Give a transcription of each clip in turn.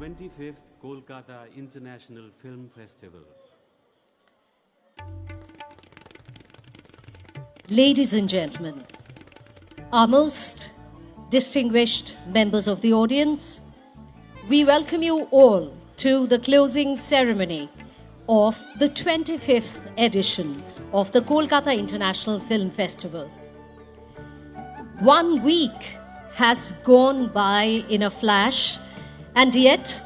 25th Kolkata International Film Festival. Ladies and gentlemen, our most distinguished members of the audience, we welcome you all to the closing ceremony of the 25th edition of the Kolkata International Film Festival. 1 week has gone by in a flash, and yet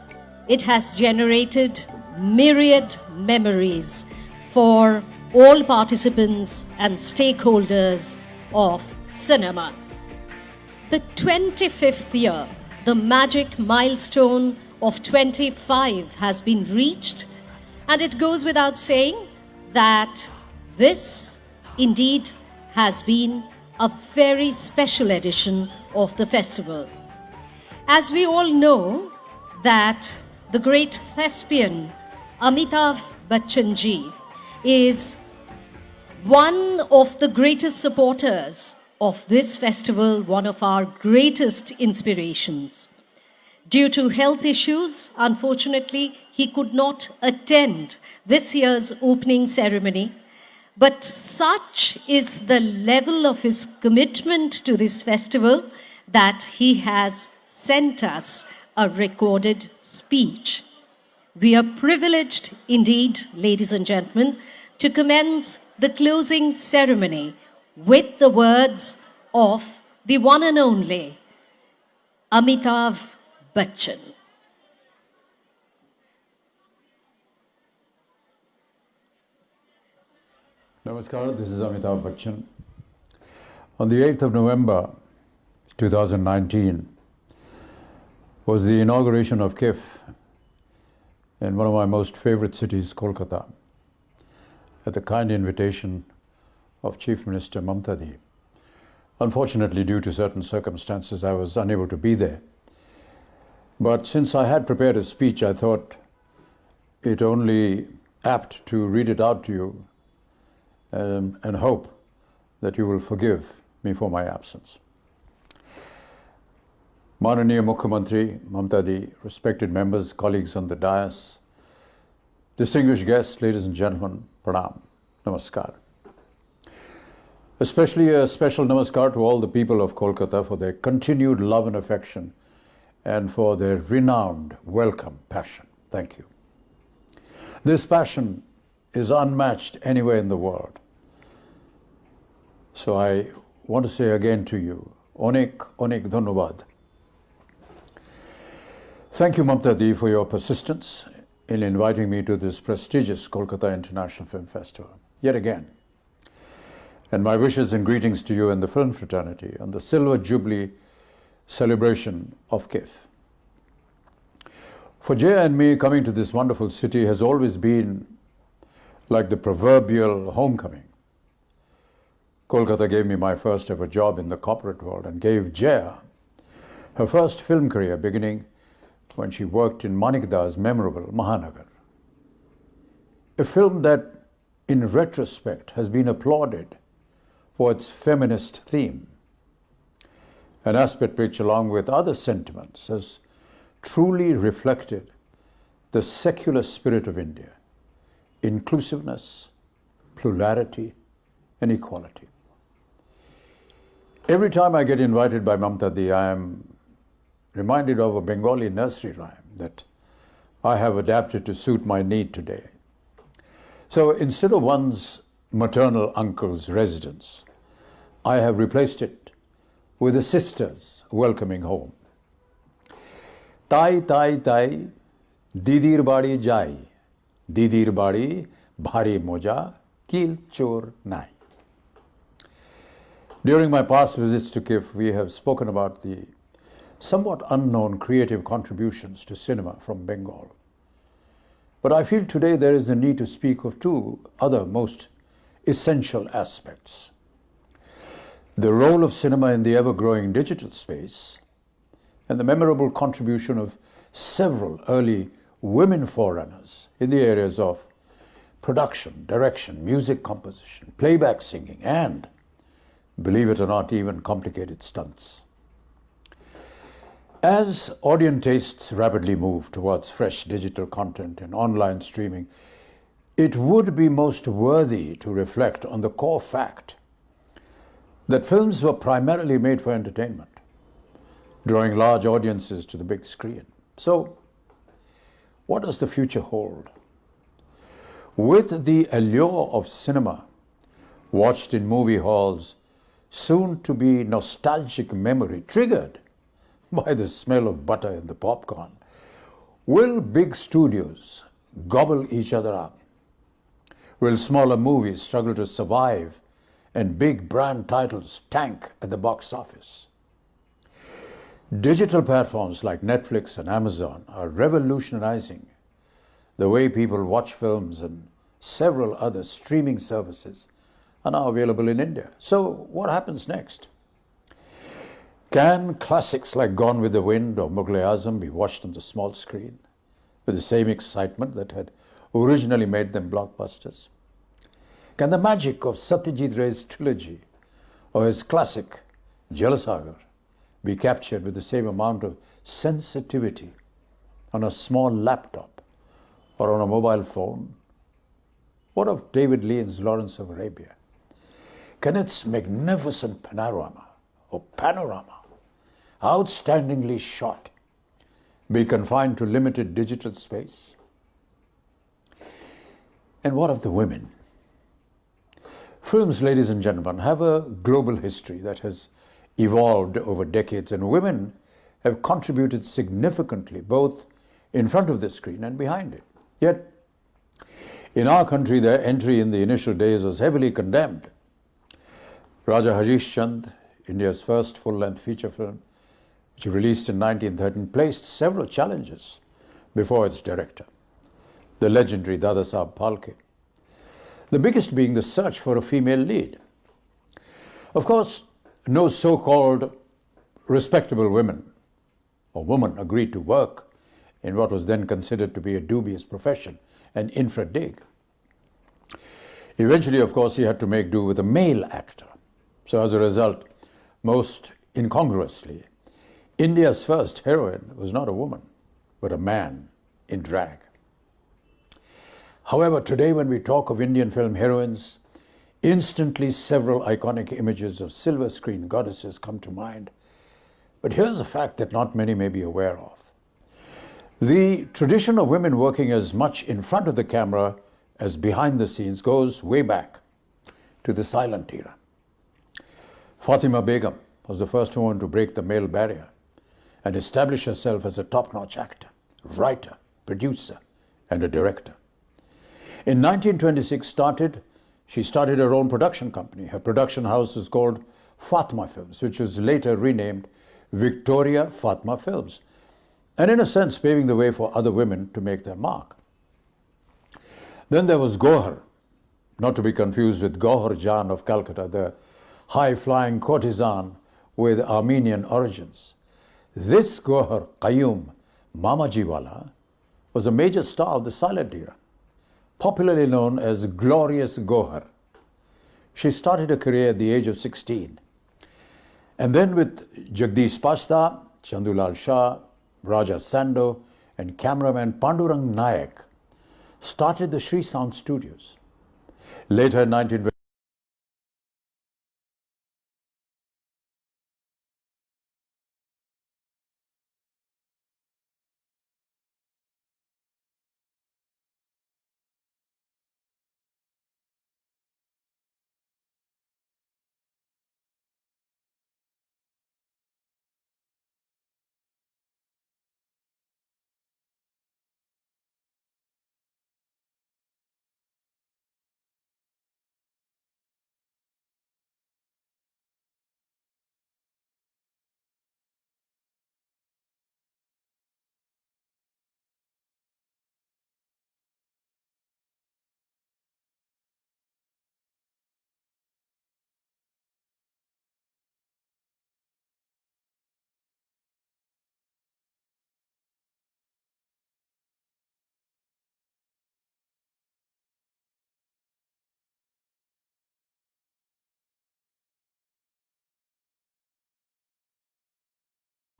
it has generated myriad memories for all participants and stakeholders of cinema. The 25th year, the magic milestone of 25 has been reached, and it goes without saying that this indeed has been a very special edition of the festival. As we all know that the great thespian Amitabh Bachchan ji is one of the greatest supporters of this festival, one of our greatest inspirations. Due to health issues, unfortunately, he could not attend this year's opening ceremony. But such is the level of his commitment to this festival that he has sent us a recorded speech. We are privileged indeed, ladies and gentlemen, to commence the closing ceremony with the words of the one and only Amitabh Bachchan. Namaskar, this is Amitabh Bachchan. On the 8th of November 2019 was the inauguration of KIF in one of my most favorite cities, Kolkata, at the kind invitation of Chief Minister Mamata. Unfortunately, due to certain circumstances, I was unable to be there. But since I had prepared a speech, I thought it only apt to read it out to you and hope that you will forgive me for my absence. Mananiya Mukhyamantri Mamata, respected members, colleagues on the dais, distinguished guests, ladies and gentlemen, pranam, namaskar. Especially a special namaskar to all the people of Kolkata for their continued love and affection and for their renowned welcome passion. Thank you. This passion is unmatched anywhere in the world. So I want to say again to you, onek dhanyavad. Thank you, Mamata, for your persistence in inviting me to this prestigious Kolkata International Film Festival, yet again. And my wishes and greetings to you and the film fraternity on the Silver Jubilee celebration of KIF. For Jay and me, coming to this wonderful city has always been like the proverbial homecoming. Kolkata gave me my first ever job in the corporate world and gave Jaya her first film career beginning when she worked in Manikda's memorable Mahanagar. A film that, in retrospect, has been applauded for its feminist theme, an aspect which, along with other sentiments, has truly reflected the secular spirit of India, inclusiveness, plurality, and equality. Every time I get invited by Mamata, I am reminded of a Bengali nursery rhyme that I have adapted to suit my need today. So instead of one's maternal uncle's residence, I have replaced it with a sister's welcoming home. Tai, Didir badi jai, Didir badi bhari moja, kil chor nai. During my past visits to KIF, we have spoken about the somewhat unknown creative contributions to cinema from Bengal. But I feel today there is a need to speak of two other most essential aspects. The role of cinema in the ever-growing digital space and the memorable contribution of several early women forerunners in the areas of production, direction, music composition, playback singing, and, believe it or not, even complicated stunts. As audience tastes rapidly move towards fresh digital content and online streaming, it would be most worthy to reflect on the core fact that films were primarily made for entertainment, drawing large audiences to the big screen. So, what does the future hold? With the allure of cinema, watched in movie halls, soon to be nostalgic memory triggered by the smell of butter in the popcorn, will big studios gobble each other up? Will smaller movies struggle to survive and big brand titles tank at the box office? Digital platforms like Netflix and Amazon are revolutionizing the way people watch films, and several other streaming services are now available in India. So what happens next? Can classics like Gone with the Wind or Mughal-e-Azam be watched on the small screen with the same excitement that had originally made them blockbusters? Can the magic of Satyajit Ray's trilogy or his classic Jalasagar be captured with the same amount of sensitivity on a small laptop or on a mobile phone? What of David Lean's Lawrence of Arabia? Can its magnificent panorama, outstandingly shot, be confined to limited digital space? And what of the women? Films, ladies and gentlemen, have a global history that has evolved over decades, and women have contributed significantly both in front of the screen and behind it. Yet, in our country, their entry in the initial days was heavily condemned. Raja Harish Chand, India's first full-length feature film, which he released in 1913, placed several challenges before its director, the legendary Dada Saheb Phalke. The biggest being the search for a female lead. Of course, no so-called respectable women or woman agreed to work in what was then considered to be a dubious profession, an infra dig. Eventually, of course, he had to make do with a male actor. So as a result, most incongruously, India's first heroine was not a woman, but a man in drag. However, today when we talk of Indian film heroines, instantly several iconic images of silver screen goddesses come to mind. But here's a fact that not many may be aware of. The tradition of women working as much in front of the camera as behind the scenes goes way back to the silent era. Fatima Begum was the first woman to break the male barrier and establish herself as a top-notch actor, writer, producer, and a director. In 1926, she started her own production company. Her production house was called Fatma Films, which was later renamed Victoria Fatma Films, and in a sense paving the way for other women to make their mark. Then there was Gohar, not to be confused with Gohar Jan of Calcutta, the high-flying courtesan with Armenian origins. This Gohar Qayyum Mamajiwala was a major star of the silent era, popularly known as Glorious Gohar. She started her career at the age of 16. And then with Jagdish Pasta, Chandulal Shah, Raja Sando, and cameraman Pandurang Nayak, started the Sri Sound Studios. Later in 19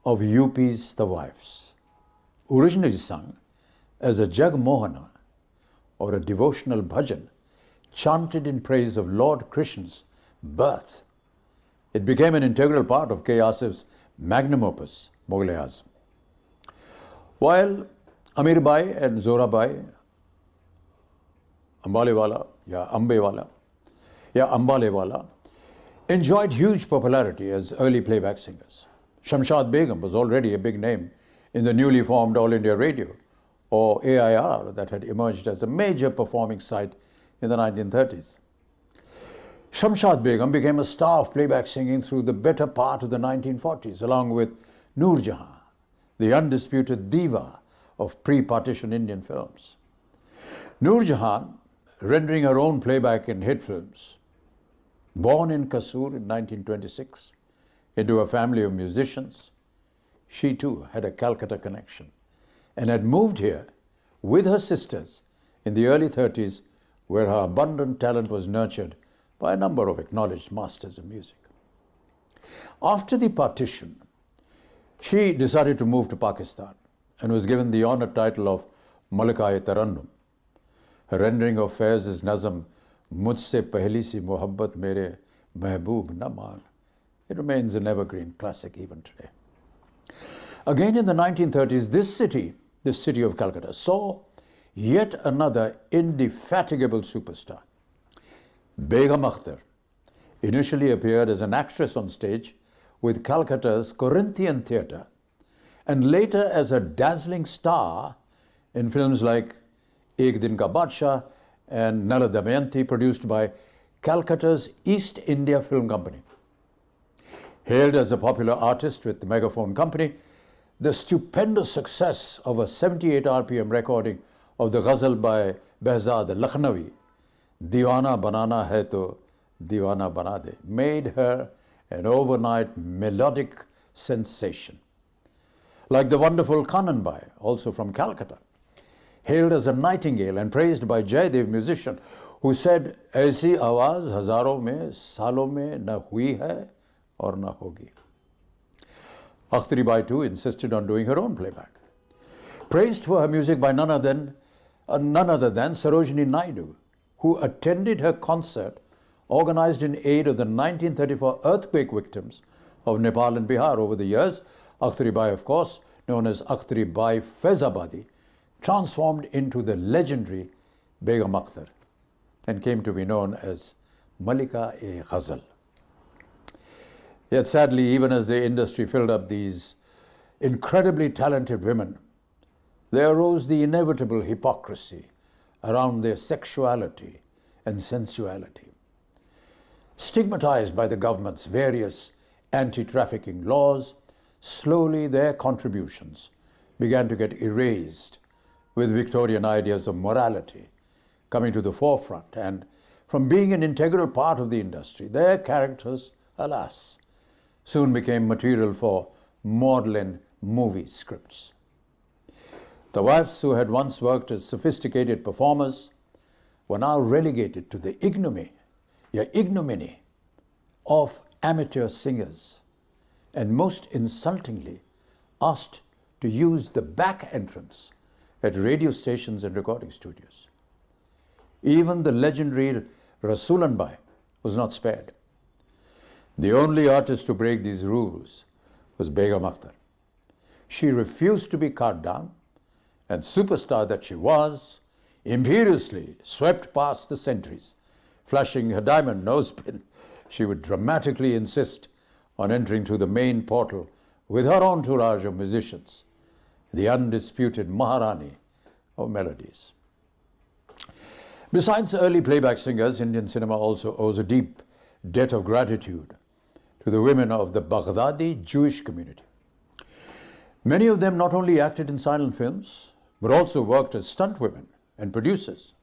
of UP's The Wives, originally sung as a Jag Mohana or a devotional bhajan chanted in praise of Lord Krishna's birth. It became an integral part of K. Asif's magnum opus, Mughal-e-Azam. While Amirbai and Zorabai, Ambalewala enjoyed huge popularity as early playback singers. Shamshad Begum was already a big name in the newly formed All India Radio, or AIR, that had emerged as a major performing site in the 1930s. Shamshad Begum became a star of playback singing through the better part of the 1940s, along with Noor Jahan, the undisputed diva of pre-partition Indian films. Noor Jahan, rendering her own playback in hit films, born in Kasur in 1926 into a family of musicians, she too had a Calcutta connection and had moved here with her sisters in the early 30s, where her abundant talent was nurtured by a number of acknowledged masters of music. After the partition, she decided to move to Pakistan and was given the honored title of Malika-e Tarannum. Her rendering of Faiz' Nazam, Mujhse Pehli Si Mohabbat Mere Mehboob Na Maan, it remains an evergreen classic even today. Again in the 1930s, this city of Calcutta, saw yet another indefatigable superstar. Begum Akhtar initially appeared as an actress on stage with Calcutta's Corinthian Theatre, and later as a dazzling star in films like Ek Din Ka Badshah and Nala Damayanti, produced by Calcutta's East India Film Company. Hailed as a popular artist with the Megaphone Company, the stupendous success of a 78 RPM recording of the ghazal by Behzad Lakhnavi, Diwana Banana Hai To Diwana Bana De, made her an overnight melodic sensation. Like the wonderful Kananbai, also from Calcutta, hailed as a nightingale and praised by Jaidev, musician, who said, "Aisi awaz hazaron mein, salon mein na hui hai aur na hogi." Akhtari Bai too insisted on doing her own playback. Praised for her music by none other than Sarojini Naidu, who attended her concert organized in aid of the 1934 earthquake victims of Nepal and Bihar. Over the years, Akhtari Bai, of course, known as Akhtari Bai Faizabadi, transformed into the legendary Begum Akhtar and came to be known as Malika-e-Ghazal. Yet sadly, even as the industry filled up these incredibly talented women, there arose the inevitable hypocrisy around their sexuality and sensuality. Stigmatized by the government's various anti-trafficking laws, slowly their contributions began to get erased, with Victorian ideas of morality coming to the forefront, and from being an integral part of the industry, their characters, alas, soon became material for maudlin movie scripts. The wives who had once worked as sophisticated performers were now relegated to the ignominy of amateur singers, and most insultingly asked to use the back entrance at radio stations and recording studios. Even the legendary Rasulan Bai was not spared. The only artist to break these rules was Begum Akhtar. She refused to be cut down, and superstar that she was, imperiously swept past the centuries. Flashing her diamond nosepin, she would dramatically insist on entering through the main portal with her entourage of musicians, the undisputed Maharani of melodies. Besides early playback singers, Indian cinema also owes a deep debt of gratitude to the women of the Baghdadi Jewish community. Many of them not only acted in silent films, but also worked as stunt women and producers.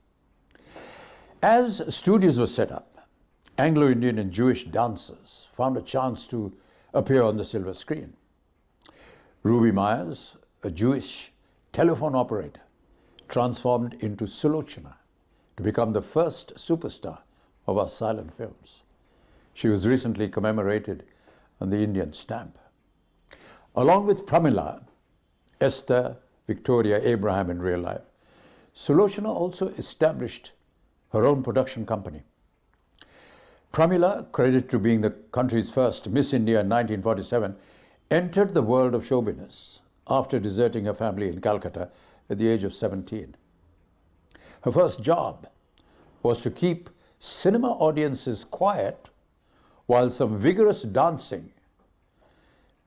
As studios were set up, Anglo-Indian and Jewish dancers found a chance to appear on the silver screen. Ruby Myers, a Jewish telephone operator, transformed into Sulochana to become the first superstar of our silent films. She was recently commemorated on the Indian stamp. Along with Pramila, Esther, Victoria, Abraham in real life, Sulochana also established her own production company. Pramila, credited to being the country's first Miss India in 1947, entered the world of show business after deserting her family in Calcutta at the age of 17. Her first job was to keep cinema audiences quiet while some vigorous dancing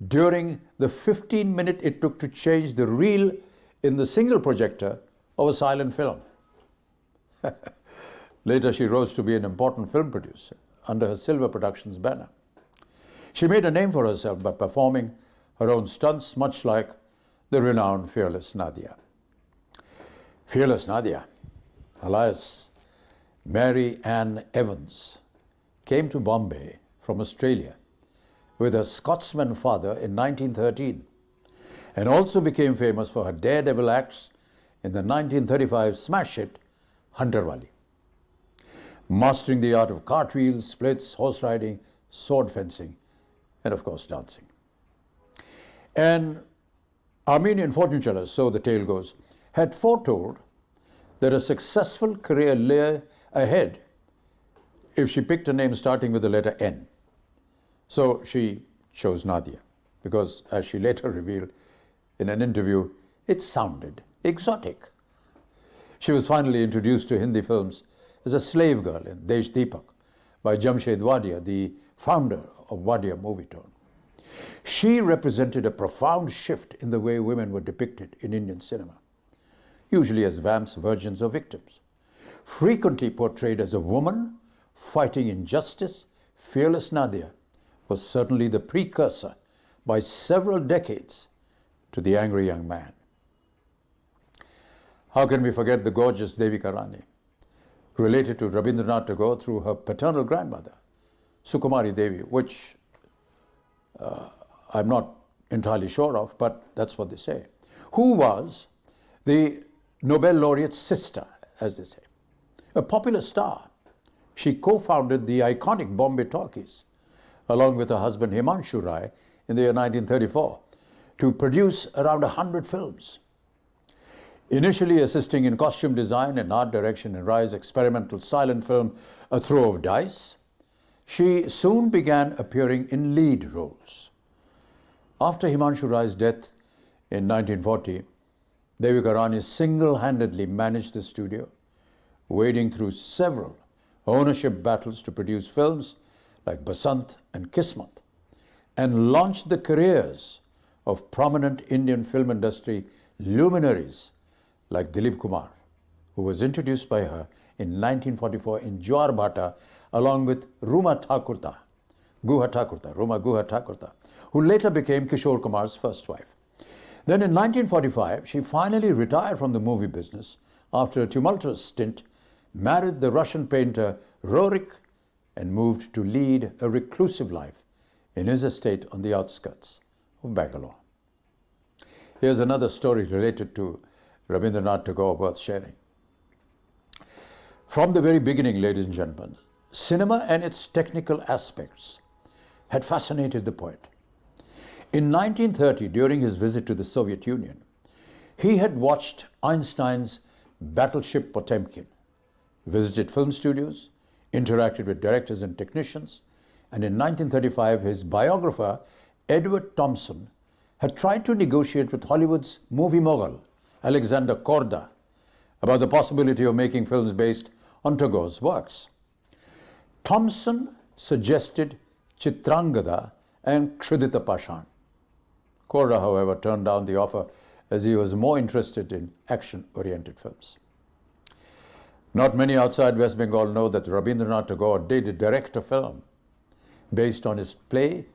during the 15-minute it took to change the reel in the single projector of a silent film. Later, she rose to be an important film producer under her Silver Productions banner. She made a name for herself by performing her own stunts, much like the renowned Fearless Nadia. Fearless Nadia, alias Mary Ann Evans, came to Bombay from Australia with her Scotsman father in 1913 and also became famous for her daredevil acts in the 1935 smash hit Hunter Wali, mastering the art of cartwheels, splits, horse riding, sword fencing, and of course dancing. An Armenian fortune teller, so the tale goes, had foretold that a successful career lay ahead if she picked a name starting with the letter N. So she chose Nadia because, as she later revealed in an interview, it sounded exotic. She was finally introduced to Hindi films as a slave girl in Desh Deepak by Jamshed Wadia, the founder of Wadia Movietone. She represented a profound shift in the way women were depicted in Indian cinema, usually as vamps, virgins, or victims. Frequently portrayed as a woman fighting injustice, Fearless Nadia was certainly the precursor by several decades to the angry young man. How can we forget the gorgeous Devika Rani, related to Rabindranath Tagore through her paternal grandmother, Sukumari Devi, which I'm not entirely sure of, but that's what they say, who was the Nobel laureate's sister, as they say. A popular star, she co-founded the iconic Bombay Talkies, along with her husband Himanshu Rai in the year 1934, to produce around 100 films. Initially assisting in costume design and art direction in Rai's experimental silent film A Throw of Dice, she soon began appearing in lead roles. After Himanshu Rai's death in 1940, Devika Rani single-handedly managed the studio, wading through several ownership battles to produce films like Basant and Kismat, and launched the careers of prominent Indian film industry luminaries like Dilip Kumar, who was introduced by her in 1944 in Jwar Bhata, along with Ruma Guha Thakurta, who later became Kishore Kumar's first wife. Then in 1945, she finally retired from the movie business after a tumultuous stint, married the Russian painter Rorik, and moved to lead a reclusive life in his estate on the outskirts of Bangalore. Here's another story related to Rabindranath Tagore worth sharing. From the very beginning, ladies and gentlemen, cinema and its technical aspects had fascinated the poet. In 1930, during his visit to the Soviet Union, he had watched Einstein's Battleship Potemkin, visited film studios, interacted with directors and technicians, and in 1935, his biographer, Edward Thompson, had tried to negotiate with Hollywood's movie mogul, Alexander Korda, about the possibility of making films based on Tagore's works. Thompson suggested Chitrangada and Kshudita Pashan. Korda, however, turned down the offer as he was more interested in action-oriented films. Not many outside West Bengal know that Rabindranath Tagore did direct a film based on his play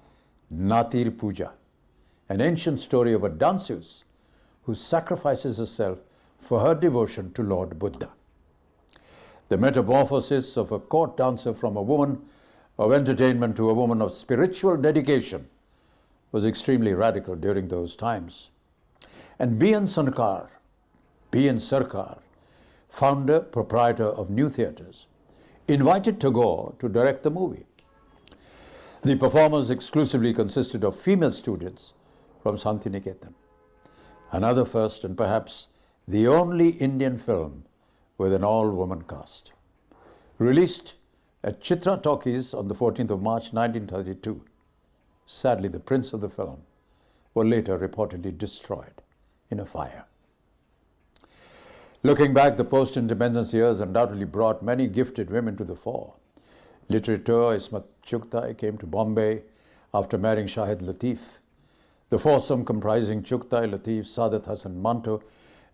Natir Puja, an ancient story of a danseuse who sacrifices herself for her devotion to Lord Buddha. The metamorphosis of a court dancer from a woman of entertainment to a woman of spiritual dedication was extremely radical during those times. And B.N. Sarkar, founder, proprietor of New Theatres, invited Tagore to direct the movie. The performers exclusively consisted of female students from Santiniketan. Another first and perhaps the only Indian film with an all-woman cast. Released at Chitra Talkies on the 14th of March 1932. Sadly, the prints of the film were later reportedly destroyed in a fire. Looking back, the post-independence years undoubtedly brought many gifted women to the fore. Literature Ismat Chugtai came to Bombay after marrying Shahid Latif. The foursome comprising Chugtai, Latif, Saadat Hasan Manto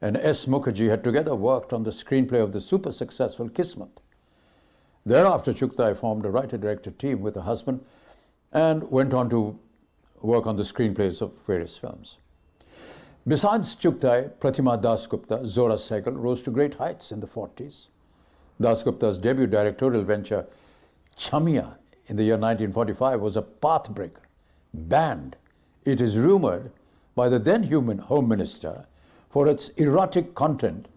and S. Mukherjee had together worked on the screenplay of the super successful Kismet. Thereafter, Chugtai formed a writer-director team with her husband and went on to work on the screenplays of various films. Besides Chugtai, Pratima Dasgupta, Zora Sehgal rose to great heights in the 40s. Dasgupta's debut directorial venture, Chamiya, in the year 1945 was a pathbreaker, banned, it is rumored, by the then Home Minister for its erotic content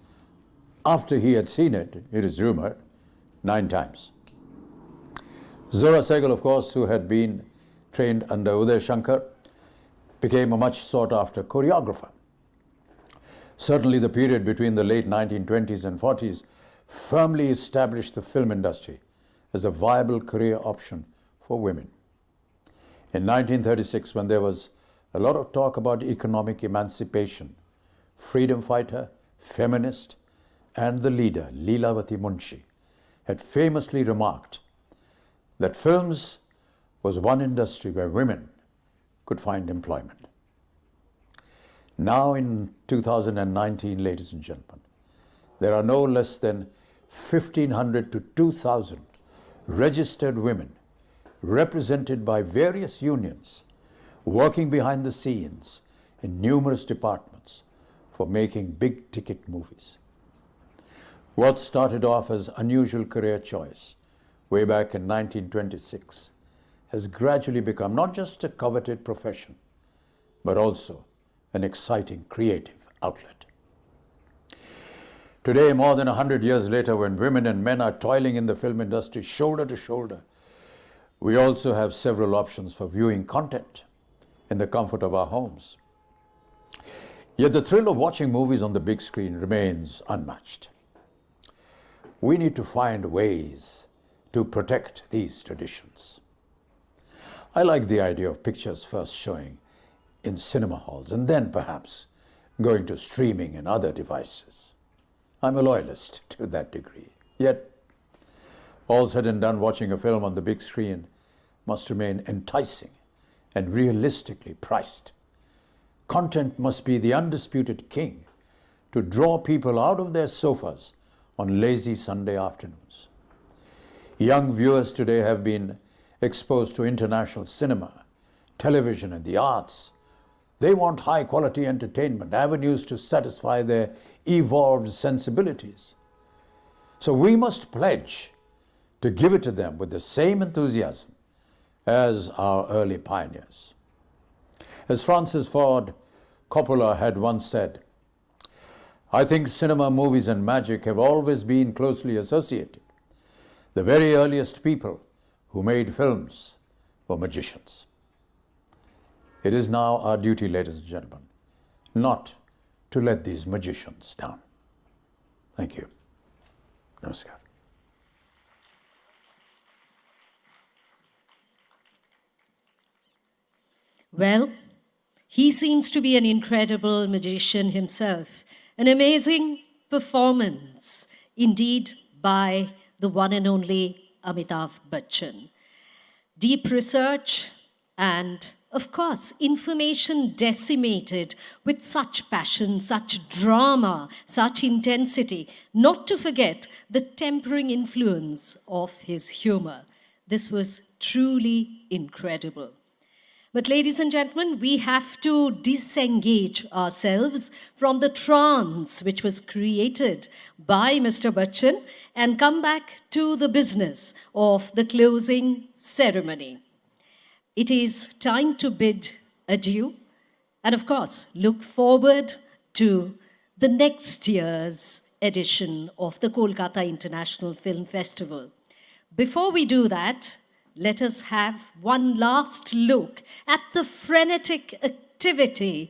after he had seen it, it is rumored, 9 times. Zora Sehgal, of course, who had been trained under Uday Shankar, became a much sought-after choreographer. Certainly the period between the late 1920s and 40s firmly established the film industry as a viable career option for women. In 1936, when there was a lot of talk about economic emancipation, freedom fighter, feminist, and the leader, Leelavati Munshi, had famously remarked that films was one industry where women could find employment. Now in 2019, ladies and gentlemen, there are no less than 1,500 to 2,000 registered women represented by various unions working behind the scenes in numerous departments for making big-ticket movies. What started off as unusual career choice way back in 1926 has gradually become not just a coveted profession, but also an exciting creative outlet. Today, more than 100 years later, when women and men are toiling in the film industry shoulder to shoulder, we also have several options for viewing content in the comfort of our homes. Yet the thrill of watching movies on the big screen remains unmatched. We need to find ways to protect these traditions. I like the idea of pictures first showing in cinema halls and then perhaps going to streaming and other devices. I'm a loyalist to that degree. Yet, all said and done, watching a film on the big screen must remain enticing and realistically priced. Content must be the undisputed king to draw people out of their sofas on lazy Sunday afternoons. Young viewers today have been exposed to international cinema, television, and the arts. They want high-quality entertainment, avenues to satisfy their evolved sensibilities. So we must pledge to give it to them with the same enthusiasm as our early pioneers. As Francis Ford Coppola had once said, I think cinema, movies, and magic have always been closely associated. The very earliest people who made films were magicians. It is now our duty, ladies and gentlemen, not to let these magicians down. Thank you. Namaskar. Well, he seems to be an incredible magician himself. An amazing performance, indeed, by the one and only Amitabh Bachchan. Deep research and, of course, information decimated with such passion, such drama, such intensity, not to forget the tempering influence of his humor. This was truly incredible. But ladies and gentlemen, we have to disengage ourselves from the trance which was created by Mr. Bachchan and come back to the business of the closing ceremony. It is time to bid adieu and, of course, look forward to the next year's edition of the Kolkata International Film Festival. Before we do that, let us have one last look at the frenetic activity,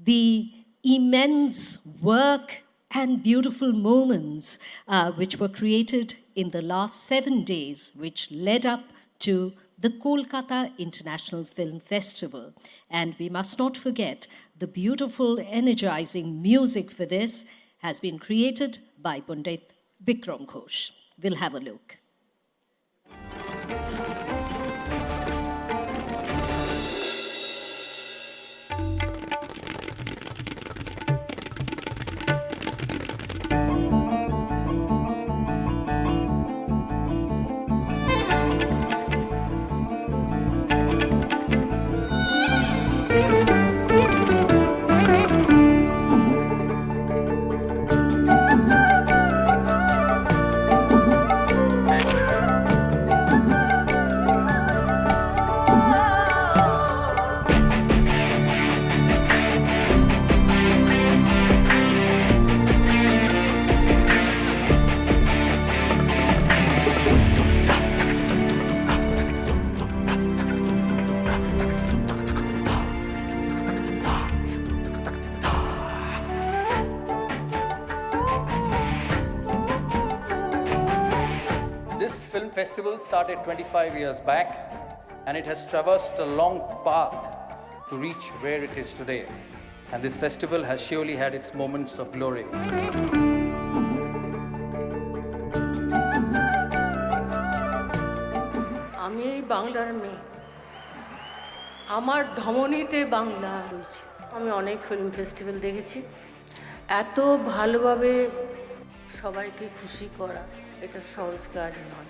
the immense work and beautiful moments which were created in the last 7 days, which led up to the Kolkata International Film Festival. And we must not forget the beautiful, energizing music for this has been created by Pandit Bikram Ghosh. We'll have a look. This film festival started 25 years back, and it has traversed a long path to reach where it is today. And this festival has surely had its moments of glory. আমি এই বাংলার মেয়ে, আমার ধমনীতে বাংলা রয়েছে। আমি অনেক film festival দেখেছি। এত ভালোভাবে সবাইকে খুশি করা এটা সহজ কাজ নয়।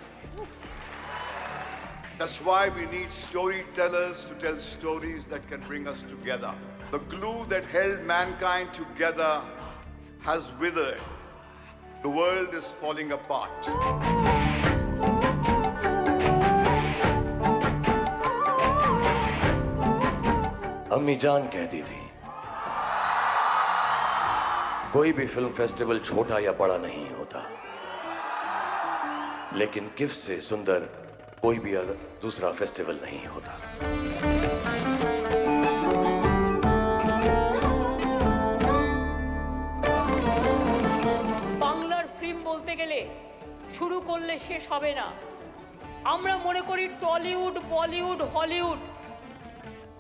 That's why we need storytellers to tell stories that can bring us together. The glue that held mankind together has withered. The world is falling apart. अम्मी जान कहती थी, कोई भी फिल्म फेस्टिवल छोटा या बड़ा नहीं होता, लेकिन किफ से सुंदर कोई भी दूसरा फेस्टिवल नहीं होता। বাংলার ফিল্ম বলতে গেলে শুরু করলে শেষ হবে না। আমরা মনে করি টলিউড, বলিউড, হলিউড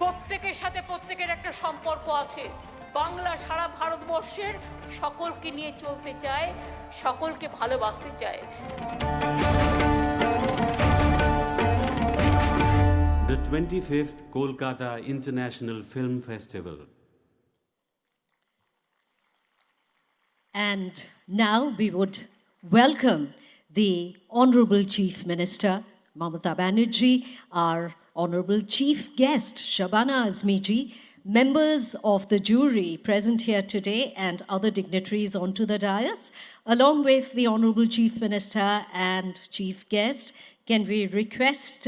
প্রত্যেকের সাথে প্রত্যেকের একটা সম্পর্ক আছে। বাংলা সারা ভারতবর্ষের সকলকে নিয়ে চলতে চায়, সকলকে ভালোবাসতে চায়। The 25th Kolkata International Film Festival. And now we would welcome the Honorable Chief Minister, Mamata Banerjee, our Honorable Chief Guest, Shabana Azmi ji, members of the jury present here today, and other dignitaries onto the dais, along with the Honorable Chief Minister and Chief Guest. Can we request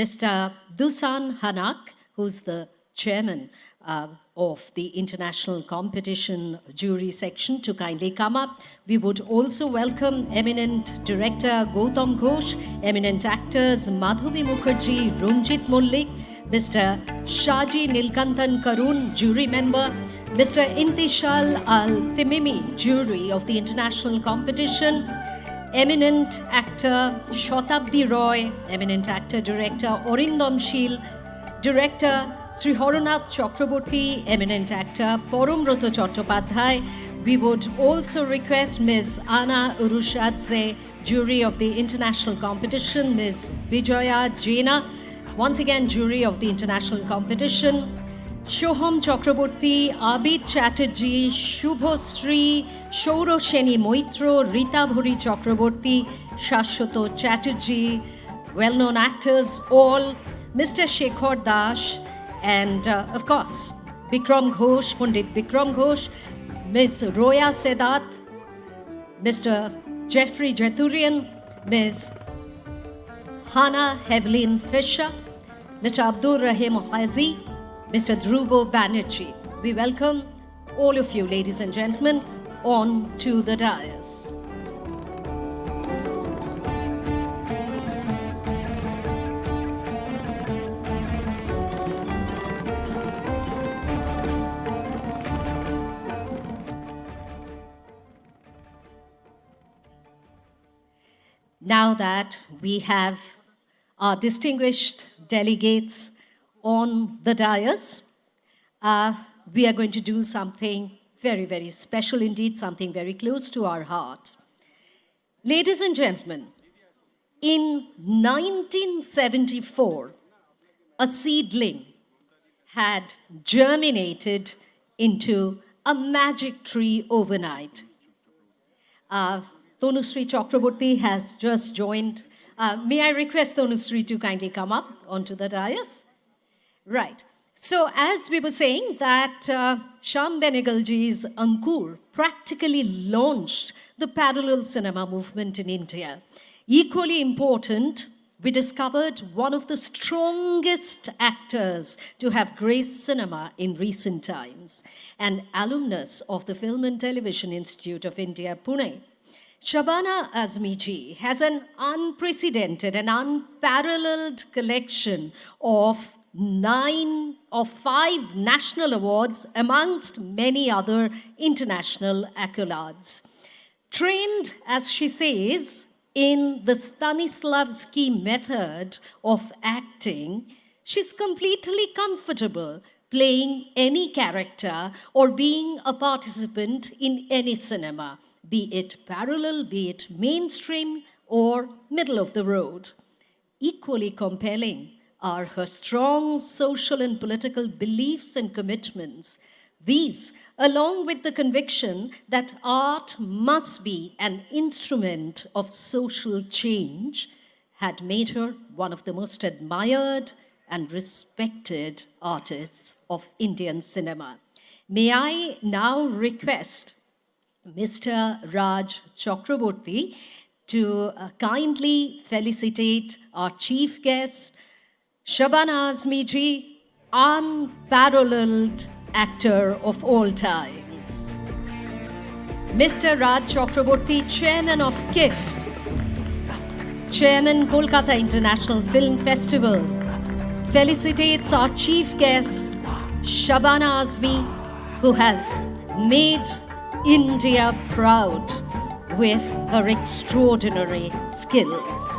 Mr. Dusan Hanak, who's the chairman of the International Competition Jury Section, to kindly come up. We would also welcome eminent director Gautam Ghosh, eminent actors Madhavi Mukherjee, Runjit Mullik, Mr. Shaji Nilkantan Karun, jury member, Mr. Intishal Al-Timimi, jury of the International Competition, eminent actor Shatabdi Roy, eminent actor director Orindam Shil, director Sri Horonath Chakraborty, eminent actor Poromroto Chattopadhyay. We would also request Ms. Anna Urushadze, jury of the International Competition, Ms. Vijaya Jaina, once again jury of the International Competition, Shoham Chakraborty, Abid Chatterjee, Shubhosri, Shaurosheni Moitro, Rita Bhuri Chakraborty, Shashwato Chatterjee, well-known actors all, Mr. Shekhar Dash, and of course, Bikram Ghosh, Pandit Bikram Ghosh, Ms. Roya Sedat, Mr. Jeffrey Jeturian, Ms. Hannah Evelyn Fisher, Mr. Abdul Rahim Hazi, Mr. Dhruvo Banerjee. We welcome all of you, ladies and gentlemen, on to the dais. now that we have our distinguished delegates on the dais, we are going to do something very, very special indeed, something very close to our heart. Ladies and gentlemen, in 1974, a seedling had germinated into a magic tree overnight. Tanushree Chakraborty has just joined. May I request Tanushree to kindly come up onto the dais? Right. So as we were saying that Shyam Benegalji's Ankur practically launched the parallel cinema movement in India. Equally important, we discovered one of the strongest actors to have graced cinema in recent times, an alumnus of the Film and Television Institute of India, Pune. Shabana Azmi ji has an unprecedented and unparalleled collection of 5 national awards amongst many other international accolades. Trained, as she says, in the Stanislavski method of acting, she's completely comfortable playing any character or being a participant in any cinema, be it parallel, be it mainstream or middle of the road. Equally compelling are her strong social and political beliefs and commitments. These, along with the conviction that art must be an instrument of social change, had made her one of the most admired and respected artists of Indian cinema. May I now request Mr. Raj Chakraborty to kindly felicitate our chief guest, Shabana Azmi ji, unparalleled actor of all times. Mr. Raj Chakraborty, chairman of KIF, chairman Kolkata International Film Festival, felicitates our chief guest, Shabana Azmi, who has made India proud with her extraordinary skills.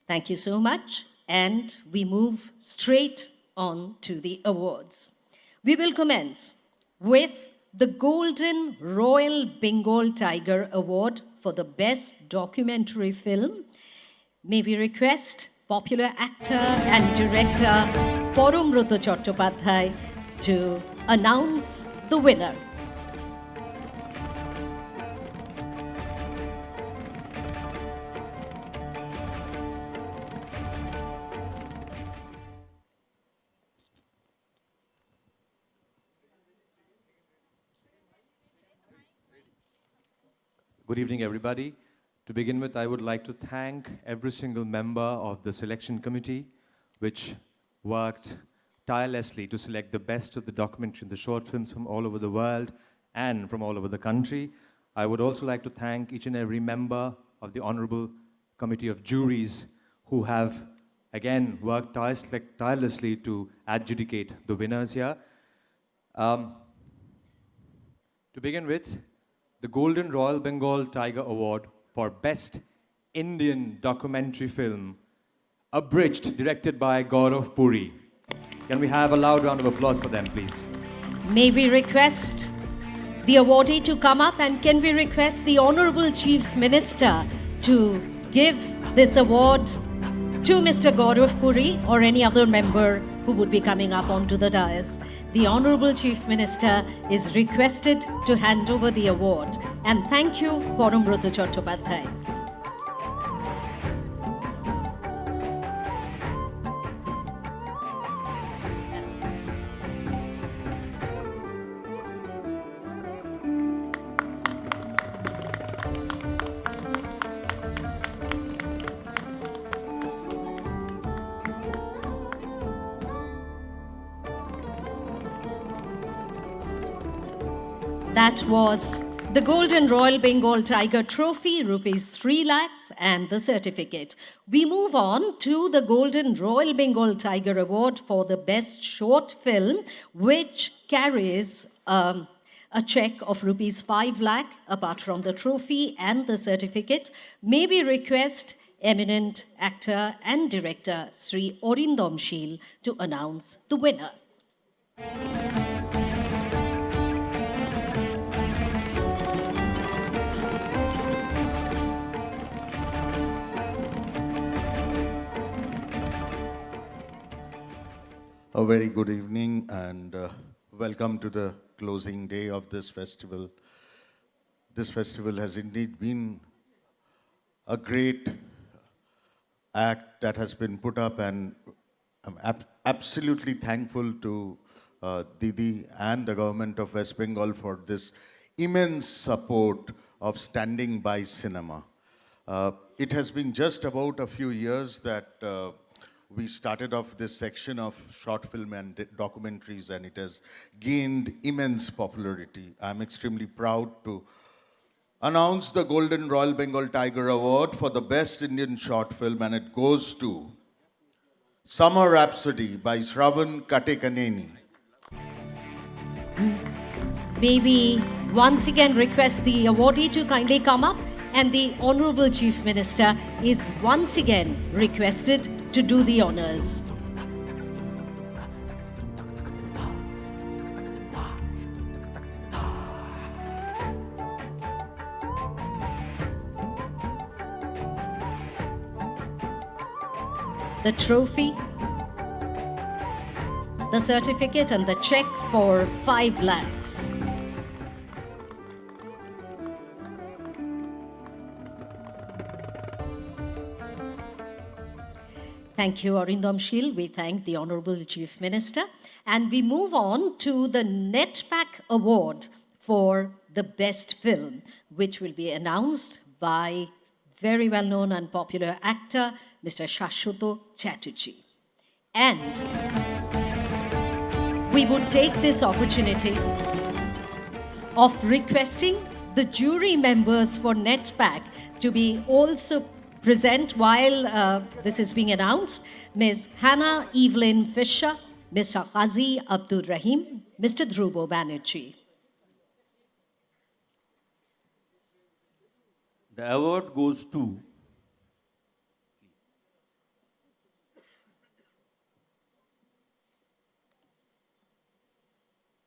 Thank you so much, and we move straight on to the awards. We will commence with the Golden Royal Bengal Tiger Award for the Best Documentary Film. May we request popular actor and director Parambrata Chattopadhyay to announce the winner. Good evening, everybody. To begin with, I would like to thank every single member of the selection committee, which worked tirelessly to select the best of the documentary and the short films from all over the world and from all over the country. I would also like to thank each and every member of the Honorable Committee of Juries who have, again, worked tirelessly to adjudicate the winners here. To begin with, the Golden Royal Bengal Tiger Award for Best Indian Documentary Film, Abridged, directed by Gaurav Puri. Can we have a loud round of applause for them, please? May we request the awardee to come up, and can we request the Honorable Chief Minister to give this award to Mr. Gaurav Puri or any other member who would be coming up onto the dais. The Honorable Chief Minister is requested to hand over the award. And thank you, Parambrata Chattopadhyay. That was The Golden Royal Bengal Tiger Trophy, rupees 3 lakhs, and the certificate. We move on to the Golden Royal Bengal Tiger Award for the Best Short Film, which carries a check of rupees 5 lakh apart from the trophy and the certificate. May we request eminent actor and director Sri Arindam Shil to announce the winner. A very good evening and welcome to the closing day of this festival. This festival has indeed been a great act that has been put up, and I'm absolutely thankful to Didi and the government of West Bengal for this immense support of standing by cinema. It has been just about a few years that we started off this section of short film and documentaries, and it has gained immense popularity. I'm extremely proud to announce the Golden Royal Bengal Tiger Award for the Best Indian Short Film, and it goes to Summer Rhapsody by Shravan Katekaneni. May we once again request the awardee to kindly come up, and the Honorable Chief Minister is once again requested to do the honors. The trophy, the certificate, and the check for 5 lakhs. Thank you, Arindam Shil. We thank the Honorable Chief Minister. And we move on to the NetPack Award for the Best Film, which will be announced by very well-known and popular actor, Mr. Shabana Azmi. And we would take this opportunity of requesting the jury members for NetPack to be also present while this is being announced. Ms. Hannah Evelyn Fisher, Mr. Ghazi Abdul Rahim, Mr. Dhruvo Banerjee. The award goes to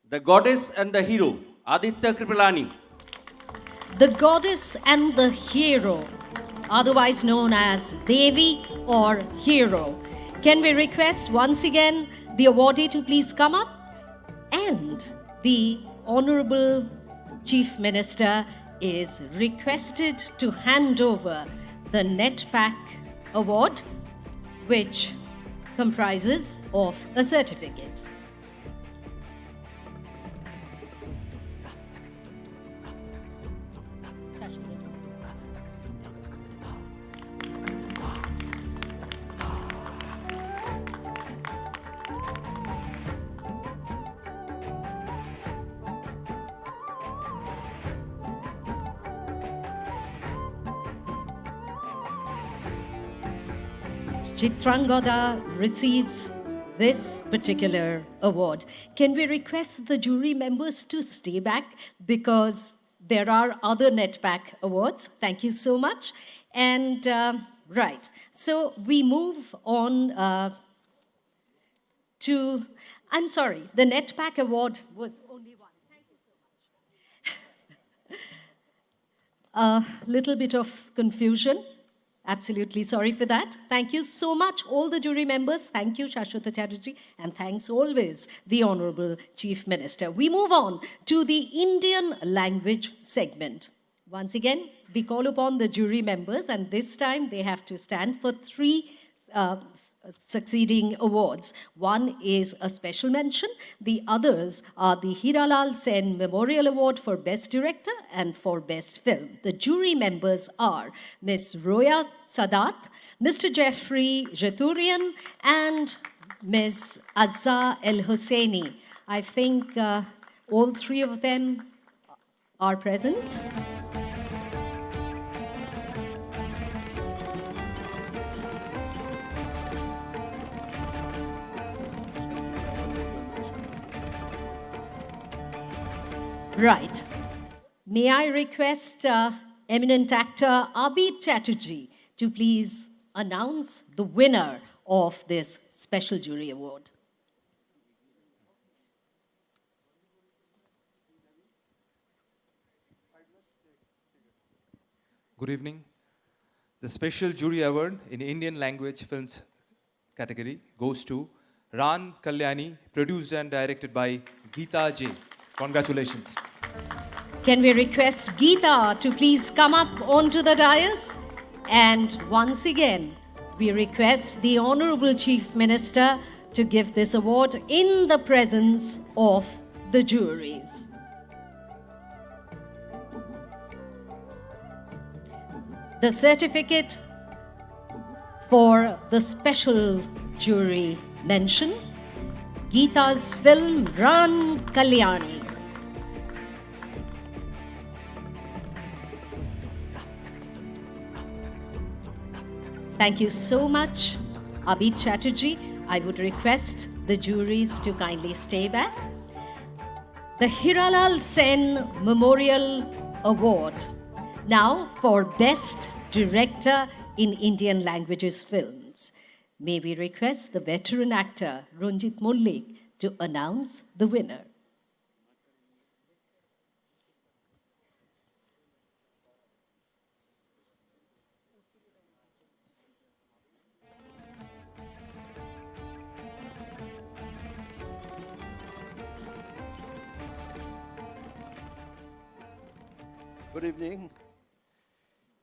The Goddess and the Hero, Aditya Kripalani. The Goddess and the Hero, otherwise known as Devi or Hero. Can we request once again the awardee to please come up? And the Honorable Chief Minister is requested to hand over the NetPack Award, which comprises of a certificate. Chitrangada receives this particular award. Can we request the jury members to stay back because there are other NetPack awards? Thank you so much. And right, so we move on to, I'm sorry, the NetPack award was only one. Thank you so much. A little bit of confusion. Absolutely sorry for that. Thank you so much, all the jury members. Thank you, Shabana Azmi, and thanks always, the Honorable Chief Minister. We move on to the Indian language segment. Once again, we call upon the jury members, and this time they have to stand for 3 succeeding awards. One is a special mention. The others are the Hiralal Sen Memorial Award for Best Director and for Best Film. The jury members are Ms. Roya Sadat, Mr. Jeffrey Jaturian, and Ms. Azza El Hosseini. I think all 3 of them are present. Right. May I request eminent actor Abid Chatterjee to please announce the winner of this special jury award. Good evening. The special jury award in Indian language films category goes to Ran Kalyani, produced and directed by Geeta J. Congratulations. Can we request Geeta to please come up onto the dais? And once again, we request the Honorable Chief Minister to give this award in the presence of the juries. The certificate for the special jury mention, Geeta's film Ran Kalyani. Thank you so much, Abid Chatterjee. I would request the juries to kindly stay back. The Hiralal Sen Memorial Award, now for Best Director in Indian Languages Films. May we request the veteran actor Ranjit Mullik to announce the winner. Good evening.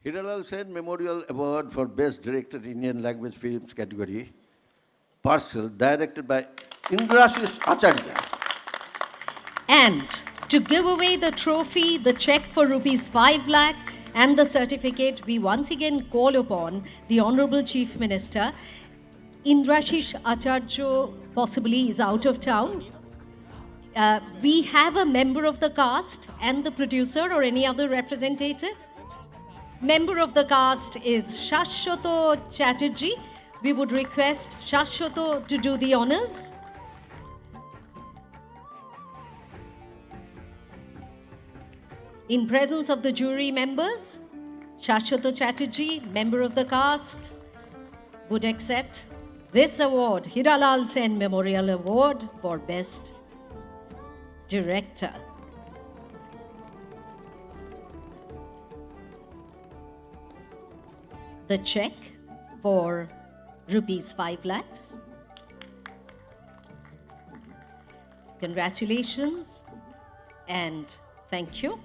Hiralal Sen Memorial Award for Best Director in Indian Language Films category, Parcel, directed by Indrashis Acharya. And to give away the trophy, the check for rupees 5 lakh and the certificate, we once again call upon the Honorable Chief Minister. Indrashis Acharya possibly is out of town. We have a member of the cast and the producer or any other representative. Member of the cast is Shashwato Chatterjee. We would request Shashwato to do the honors. In presence of the jury members, Shashwato Chatterjee, member of the cast, would accept this award, Hiralal Sen Memorial Award for Best Director. The check for rupees 5 lakhs. Congratulations and thank you.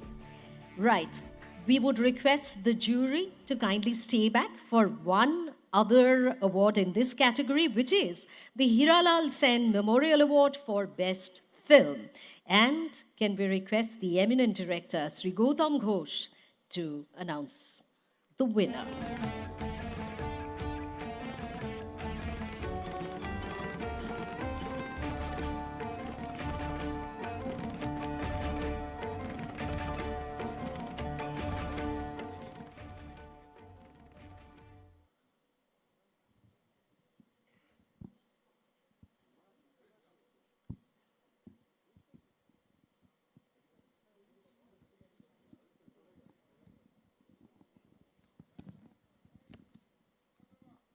Right, we would request the jury to kindly stay back for one other award in this category, which is the Hiralal Sen Memorial Award for Best Film. And can we request the eminent director, Sri Gautam Ghosh, to announce the winner.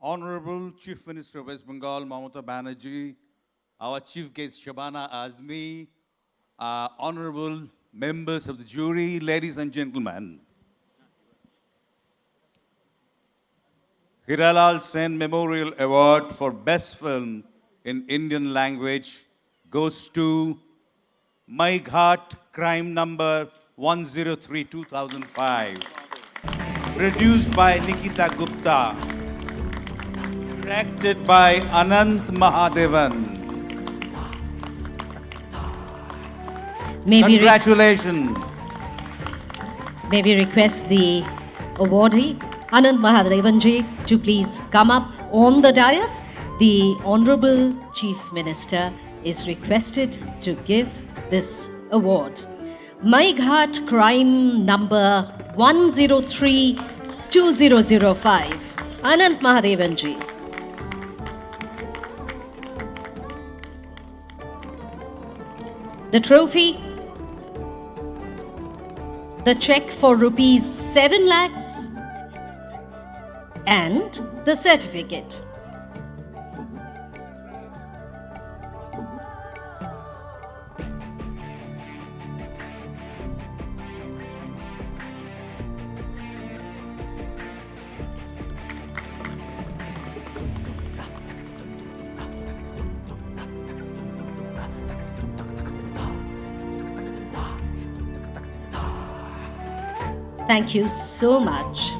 Honorable Chief Minister of West Bengal, Mamata Banerjee, our Chief Guest, Shabana Azmi, honorable members of the jury, ladies and gentlemen. Hiralal Sen Memorial Award for Best Film in Indian Language goes to My Ghat, crime number 103-2005, produced by Nikita Gupta, directed by Anant Mahadevan. Congratulations. May we request the awardee, Anant Mahadevanji, to please come up on the dais. The Honorable Chief Minister is requested to give this award. Maighat crime number 103-2005. Anant Mahadevanji. The trophy, the check for rupees 7 lakhs, and the certificate. Thank you so much.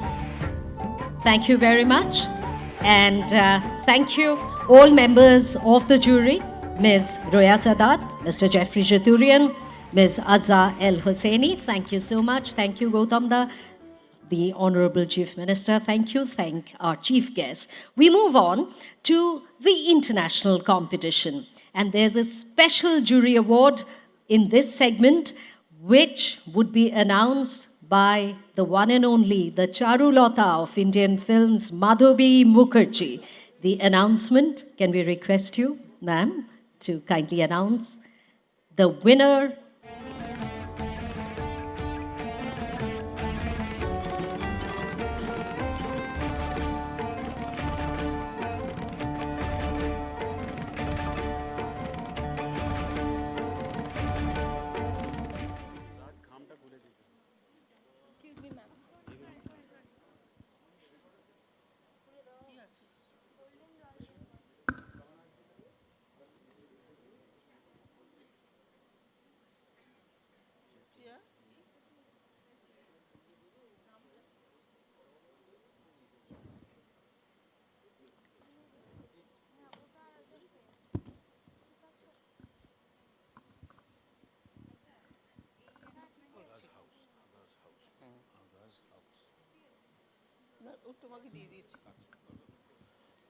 Thank you very much. And thank you all members of the jury, Ms. Roya Sadat, Mr. Jeffrey Jaturian, Ms. Azza El Hosseini. Thank you so much. Thank you, Gautamda, the Honorable Chief Minister. Thank you. Thank our chief guest. We move on to the international competition. And there's a special jury award in this segment, which would be announced by the one and only, the Charulata of Indian films, Madhabi Mukherjee. The announcement, can we request you, ma'am, to kindly announce the winner?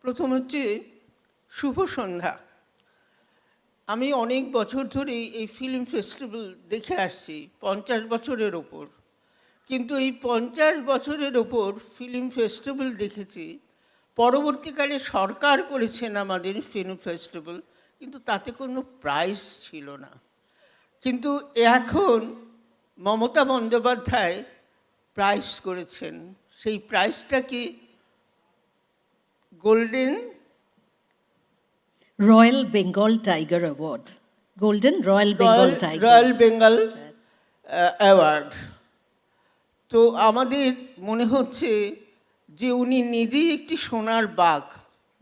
প্রথম হচ্ছে শুভ সন্ধ্যা। আমি অনেক বছর ধরে এই film festival দেখে আসছি, 50 বছরের ওপর। কিন্তু এই 50 বছরের ওপর ফিল্ম ফেস্টিভ্যাল দেখেছি, পরবর্তীকালে সরকার করেছেন আমাদের ফিল্ম ফেস্টিভ্যাল, কিন্তু তাতে কোনো প্রাইজ ছিল না। কিন্তু এখন মমতা বন্দ্যোপাধ্যায় প্রাইজ করেছেন। সেই প্রাইজটা কি? Golden royal Bengal tiger award, golden royal Bengal tiger, royal Bengal award. তো আমাদের মনে হচ্ছে যে উনি নিজেই একটি সোনার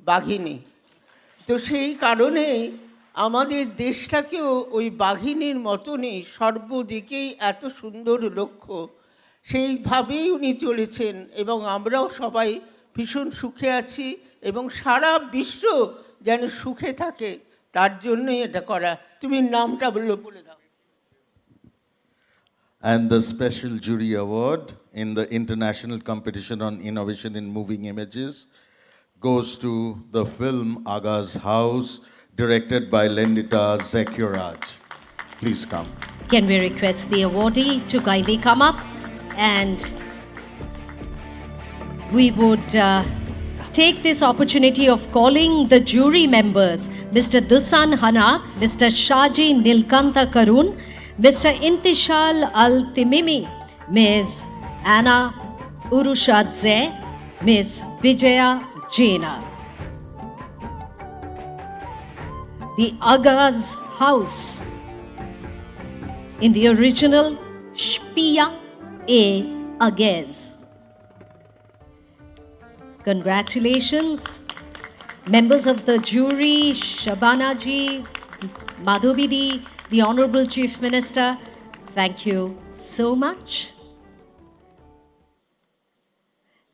বাঘিনী। তো সেই কারণেই আমাদের দেশটাকেও ওই বাঘিনীর মতনই সর্বদিকেই এত সুন্দর লক্ষ্য, সেইভাবেই উনি চলেছেন এবং আমরাও সবাই ভীষণ সুখে আছি এবং সারা বিশ্ব যেন সুখে থাকে, তার জন্যই এটা করা। তুমি নামটা বলে দাও। And the special jury award in the international competition on innovation in moving images goes to the film Aga's House, directed by Lendita Zekioraj. Please come. Can we request the awardee to kindly come up? And we would take this opportunity of calling the jury members, Mr. Dusan Hanak, Mr. Shaji Nilkanta Karun, Mr. Intishal Al-Timimi, Ms. Anna Urushadze, Ms. Vijaya Jaina. The Aga's House, in the original Shpia A. Agez. Congratulations. Members of the jury, Shabana Ji, Madhubidi, the Honorable Chief Minister, thank you so much.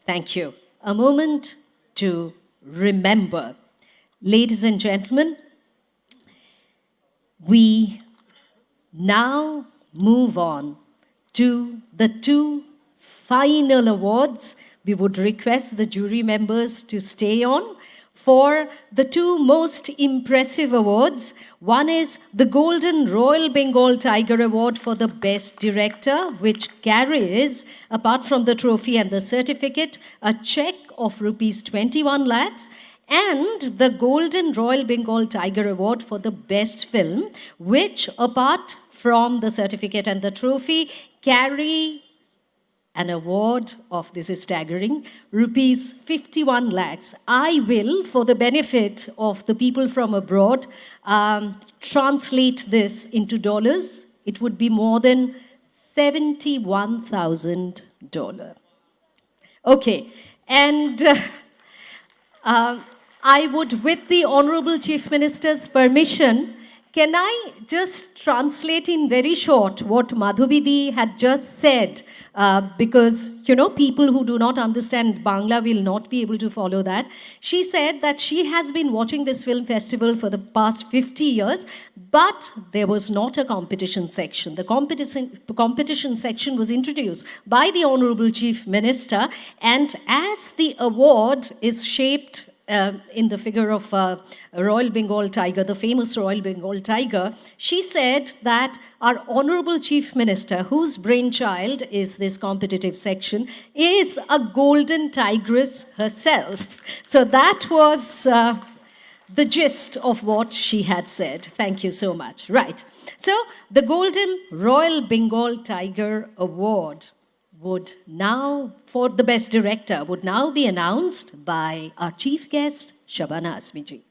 Thank you. A moment to remember. Ladies and gentlemen, we now move on to the two final awards. We would request the jury members to stay on for the two most impressive awards. One is the Golden Royal Bengal Tiger Award for the Best Director, which carries, apart from the trophy and the certificate, a check of rupees 21 lakhs, and the Golden Royal Bengal Tiger Award for the Best Film, which, apart from the certificate and the trophy, carry an award of, this is staggering, rupees 51 lakhs. I will, for the benefit of the people from abroad, translate this into dollars. It would be more than $71,000. Okay, and I would, with the Honorable Chief Minister's permission, can I just translate in very short what Madhubidi had just said? Because, people who do not understand Bangla will not be able to follow that. She said that she has been watching this film festival for the past 50 years, but there was not a competition section. The competition section was introduced by the Honorable Chief Minister, and as the award is shaped in the figure of a Royal Bengal tiger, the famous Royal Bengal tiger, she said that our Honorable Chief Minister, whose brainchild is this competitive section, is a golden tigress herself. So that was the gist of what she had said. Thank you so much. Right. So the Golden Royal Bengal Tiger Award would now, for the Best Director, would now be announced by our chief guest, Shabana Azmi ji.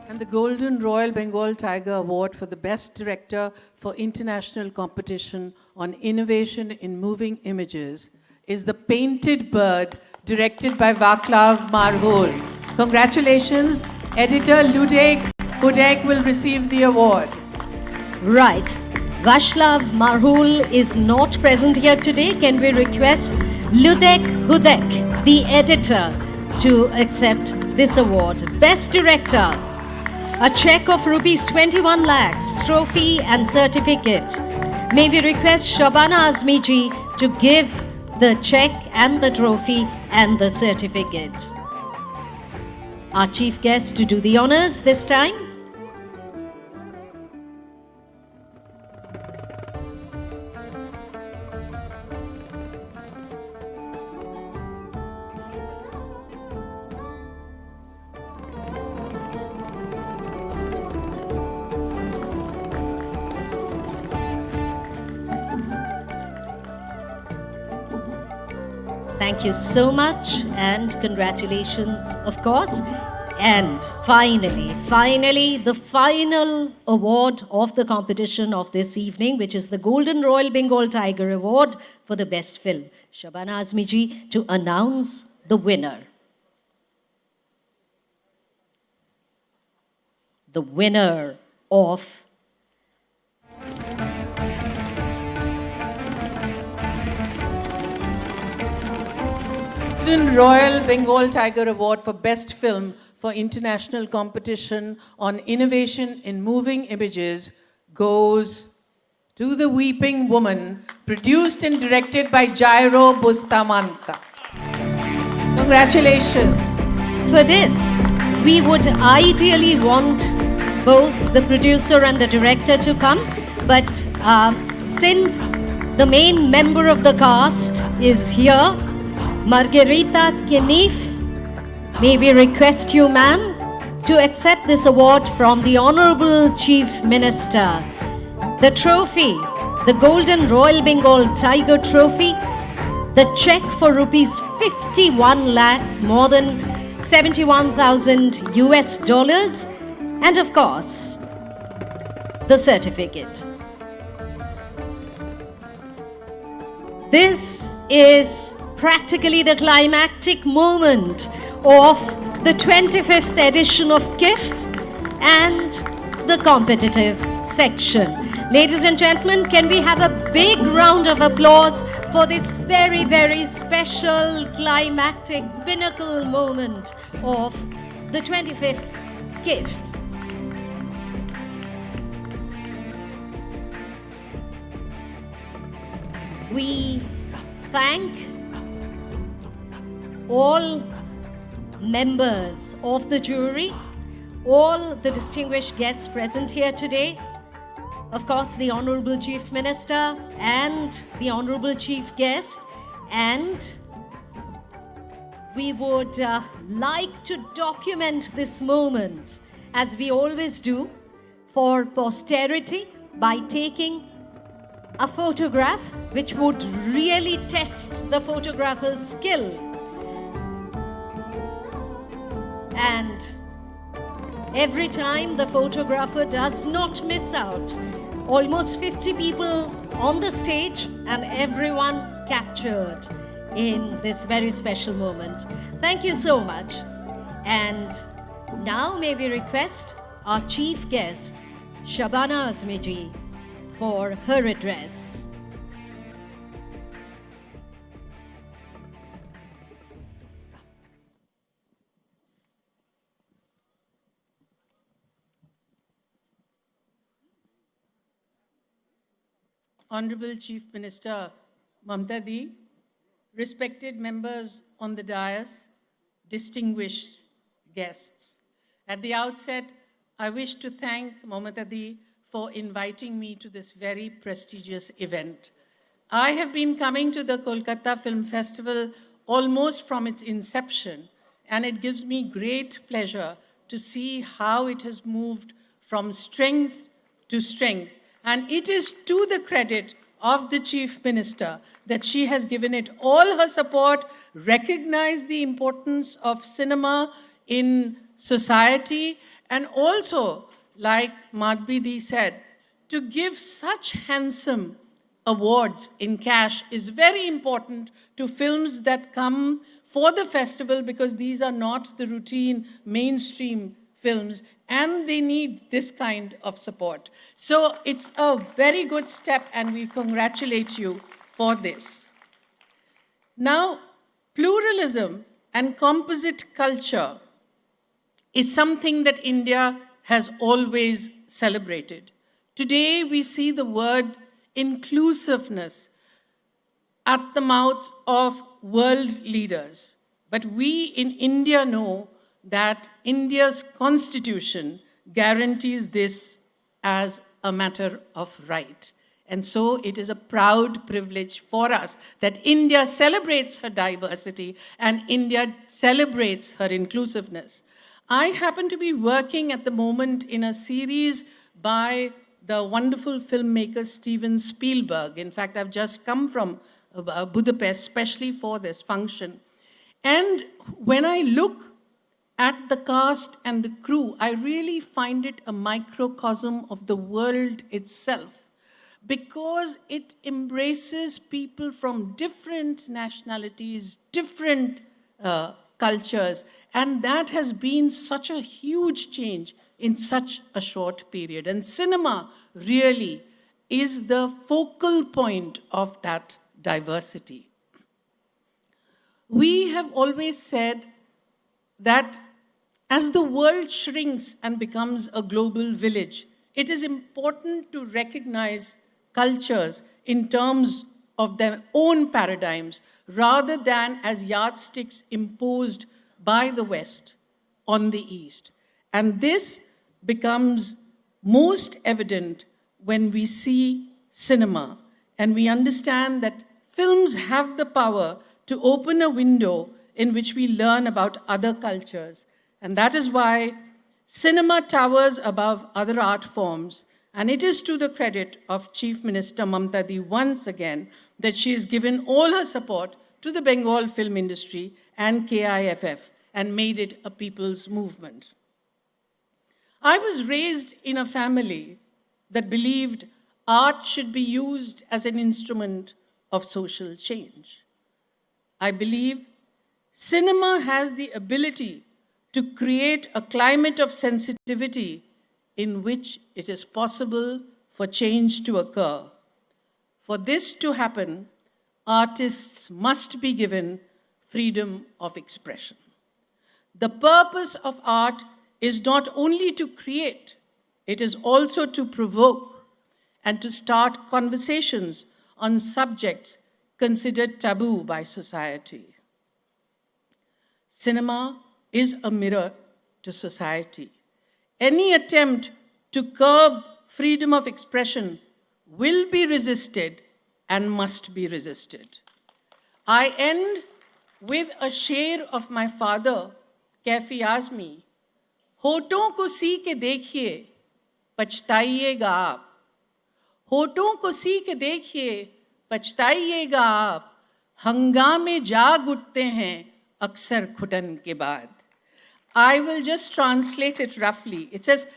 And the Golden Royal Bengal Tiger Award for the Best Director for International Competition on Innovation in Moving Images is The Painted Bird, directed by Václav Marhul. Congratulations, editor Ludek Hudek will receive the award. Right. Václav Marhul is not present here today. Can we request Ludek Hudek, the editor, to accept this award? Best Director, a check of rupees 21 lakhs, trophy and certificate. May we request Shabana Azmi ji to give the check and the trophy and the certificate. Our chief guest to do the honors this time. Thank you so much, and congratulations, of course. And finally, the final award of the competition of this evening, which is the Golden Royal Bengal Tiger Award for the Best Film. Shabana Azmi ji to announce the winner. The winner of Golden Royal Bengal Tiger Award for Best Film for International Competition on Innovation in Moving Images goes to The Weeping Woman, produced and directed by Jairo Bustamante. Congratulations. For this, we would ideally want both the producer and the director to come, but since the main member of the cast is here, Margarita Knief, may we request you, ma'am, to accept this award from the Honorable Chief Minister. The trophy, the Golden Royal Bengal Tiger Trophy, the check for rupees 51 lakhs, more than 71,000 US dollars, and of course, the certificate. This is practically the climactic moment of the 25th edition of KIF and the competitive section. Ladies and gentlemen, can we have a big round of applause for this very, very special climactic pinnacle moment of the 25th KIF. we thank all members of the jury, all the distinguished guests present here today, of course, the Honorable Chief Minister and the Honorable Chief Guest, and we would like to document this moment, as we always do, for posterity by taking a photograph which would really test the photographer's skill. And every time the photographer does not miss out, almost 50 people on the stage and everyone captured in this very special moment. Thank you so much. And now may we request our chief guest, Shabana Azmi ji, for her address. Honorable Chief Minister Mamata, respected members on the dais, distinguished guests. At the outset, I wish to thank Mamata for inviting me to this very prestigious event. I have been coming to the Kolkata Film Festival almost from its inception, and it gives me great pleasure to see how it has moved from strength to strength. And it is to the credit of the Chief Minister that she has given it all her support, recognized the importance of cinema in society, and also, like Madhbidi said, to give such handsome awards in cash is very important to films that come for the festival, because these are not the routine mainstream films, and they need this kind of support. So it's a very good step, and we congratulate you for this. Now, pluralism and composite culture is something that India has always celebrated. Today, we see the word inclusiveness at the mouths of world leaders. But we in India know that India's constitution guarantees this as a matter of right. And so it is a proud privilege for us that India celebrates her diversity and India celebrates her inclusiveness. I happen to be working at the moment in a series by the wonderful filmmaker Steven Spielberg. In fact, I've just come from Budapest, especially for this function. And when I look at the cast and the crew, I really find it a microcosm of the world itself, because it embraces people from different nationalities, different cultures, and that has been such a huge change in such a short period. And cinema really is the focal point of that diversity. We have always said that as the world shrinks and becomes a global village, it is important to recognize cultures in terms of their own paradigms rather than as yardsticks imposed by the West on the East. And this becomes most evident when we see cinema and we understand that films have the power to open a window in which we learn about other cultures. And that is why cinema towers above other art forms. And it is to the credit of Chief Minister Mamata once again that she has given all her support to the Bengal film industry and KIFF and made it a people's movement. I was raised in a family that believed art should be used as an instrument of social change. I believe cinema has the ability to create a climate of sensitivity in which it is possible for change to occur. For this to happen, artists must be given freedom of expression. The purpose of art is not only to create, it is also to provoke and to start conversations on subjects considered taboo by society. Cinema is a mirror to society. Any attempt to curb freedom of expression will be resisted and must be resisted. I end with a शेर of my father, Kafi Azmi. होठों को सी के देखिए, पछताइएगा आप. होठों को सी के देखिए, पछताइएगा आप. हंगामे जाग उठते हैं अक्सर घुटन के बाद. I will just translate it roughly. It says,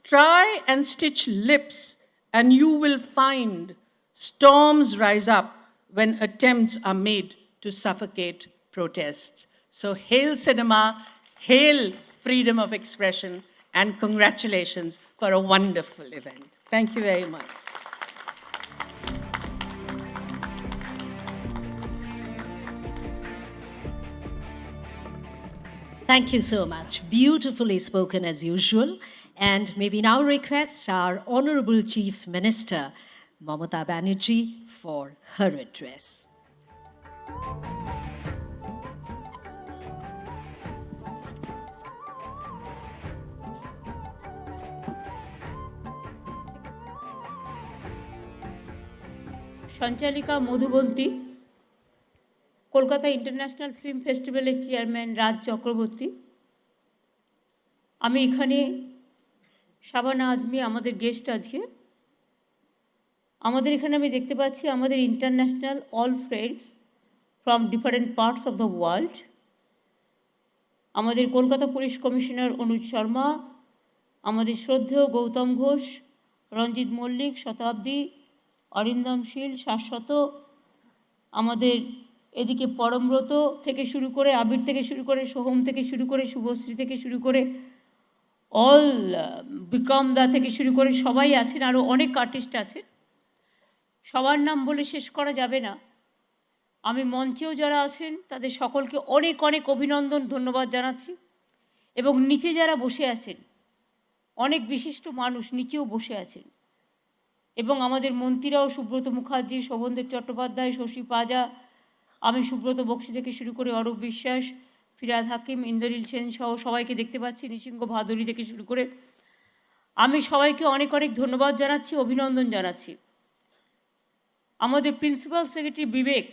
try and stitch lips and you will find storms rise up when attempts are made to suffocate protests. So hail cinema, hail freedom of expression, and congratulations for a wonderful event. Thank you very much. Thank you so much. Beautifully spoken as usual. And may we now request our Honorable Chief Minister, Mamata Banerjee, for her address. সঞ্চালিকা Madhubanti, Kolkata international film ফেস্টিভ্যালের chairman Raj Chakraborty, আমি এখানে শাবানা আজমি আমাদের guest আজকে। আমাদের এখানে আমি দেখতে পাচ্ছি আমাদের international all friends from different parts of the world. আমাদের কলকাতা পুলিশ কমিশনার অনুজ শর্মা, আমাদের শ্রদ্ধেয় গৌতম ঘোষ, রঞ্জিত মল্লিক, শতাব্দী, অরিন্দম শীল, শাশ্বত, আমাদের এদিকে পরমব্রত থেকে শুরু করে, আবির থেকে শুরু করে, সোহম থেকে শুরু করে, শুভশ্রী থেকে শুরু করে, অল বিক্রম দা থেকে শুরু করে সবাই আছেন, আরও অনেক আর্টিস্ট আছেন। সবার নাম বলে শেষ করা যাবে না। আমি মঞ্চেও যারা আছেন তাদের সকলকে অনেক অনেক অভিনন্দন, ধন্যবাদ জানাচ্ছি। এবং নিচে যারা বসে আছেন, অনেক বিশিষ্ট মানুষ নিচেও বসে আছেন। এবং আমাদের মন্ত্রীরাও, সুব্রত মুখার্জি, শোভনদেব চট্টোপাধ্যায়, শশী পাজা, আমি সুব্রত বক্সি থেকে শুরু করে অরূপ বিশ্বাস, ফিরাদ হাকিম, ইন্দ্রনীল সেন সহ সবাইকে দেখতে পাচ্ছি, নিসিংহ ভাদুরী থেকে শুরু করে। আমি সবাইকে অনেক অনেক ধন্যবাদ জানাচ্ছি, অভিনন্দন জানাচ্ছি। আমাদের প্রিন্সিপাল সেক্রেটারি বিবেক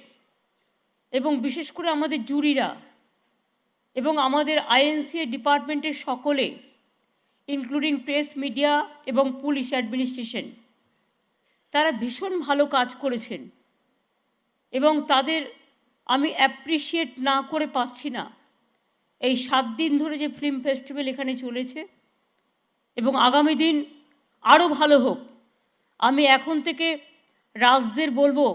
এবং বিশেষ করে আমাদের জুরিরা এবং আমাদের আইএনসিএ ডিপার্টমেন্টের সকলে, ইনক্লুডিং প্রেস, মিডিয়া এবং পুলিশ অ্যাডমিনিস্ট্রেশন, তারা ভীষণ ভালো কাজ করেছেন এবং তাদের আমি অ্যাপ্রিসিয়েট না করে পাচ্ছি না। এই 7 দিন ধরে যে ফিল্ম ফেস্টিভ্যাল এখানে চলেছে এবং আগামী দিন আরও ভালো হোক। আমি এখন থেকে রাজদের বলবো,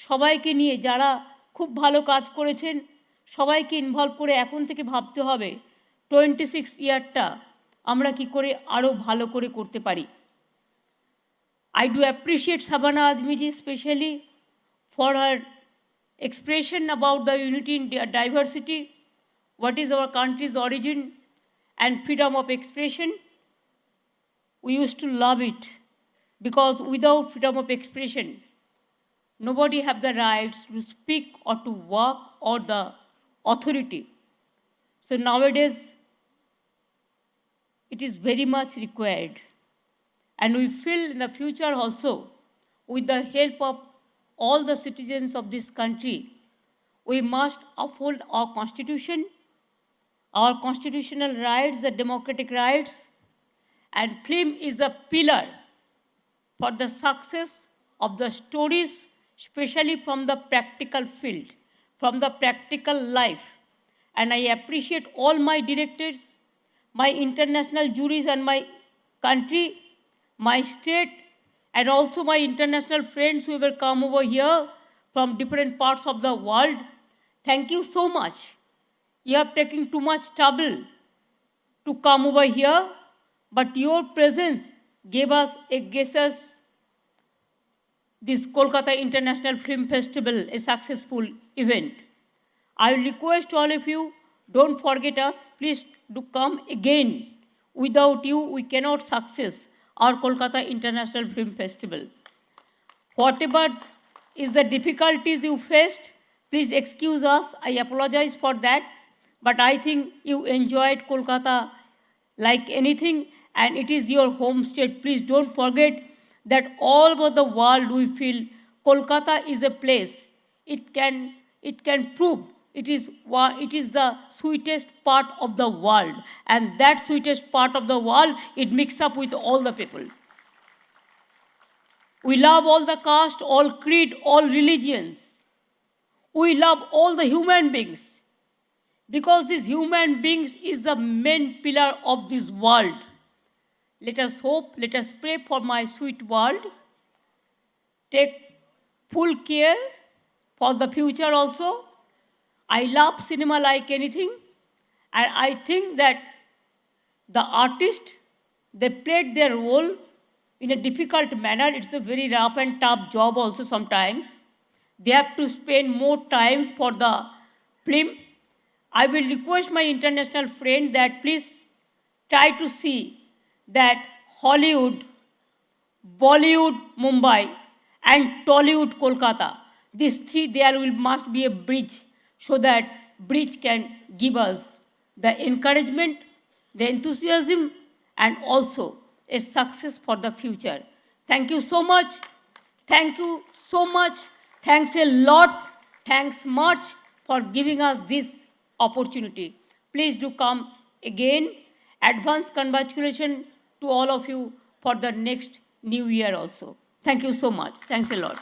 সবাইকে নিয়ে যারা খুব ভালো কাজ করেছেন সবাইকে ইনভলভ করে এখন থেকে ভাবতে হবে 26 ইয়ারটা আমরা কি করে আরও ভালো করে করতে পারি। I do appreciate Shabana Azmi ji especially for her expression about the unity in diversity, what is our country's origin and freedom of expression. We used to love it because without freedom of expression, nobody have the rights to speak or to work or the authority. So nowadays, it is very much required. And we feel in the future also, with the help of all the citizens of this country, we must uphold our constitution, our constitutional rights, the democratic rights, and film is the pillar for the success of the stories, especially from the practical field, from the practical life. And I appreciate all my directors, my international juries and my country, my state, and also my international friends who have come over here from different parts of the world. Thank you so much. You have taken too much trouble to come over here, but your presence gave us this Kolkata International Film Festival, a successful event. I will request all of you, don't forget us, please do come again. Without you, we cannot success our Kolkata International Film Festival. Whatever is the difficulties you faced. Please excuse us. I apologize for that. But I think you enjoyed Kolkata like anything, and it is your home state. Please don't forget that all over the world we feel Kolkata is a place. It can prove it is the sweetest part of the world, and that sweetest part of the world, it mixes up with all the people. We love all the caste, all creed, all religions. We love all the human beings, because these human beings is the main pillar of this world. Let us hope, let us pray for my sweet world. Take full care for the future also. I love cinema like anything, and I think that the artists, they played their role in a difficult manner. It's a very rough and tough job also sometimes. They have to spend more time for the film. I will request my international friend that please try to see that Hollywood, Bollywood, Mumbai, and Tollywood, Kolkata, these three, must be a bridge, so that bridge can give us the encouragement, the enthusiasm, and also a success for the future. Thank you so much. Thank you so much. Thanks a lot. Thanks much for giving us this opportunity. Please do come again. Advance congratulations to all of you for the next new year also. Thank you so much. Thanks a lot.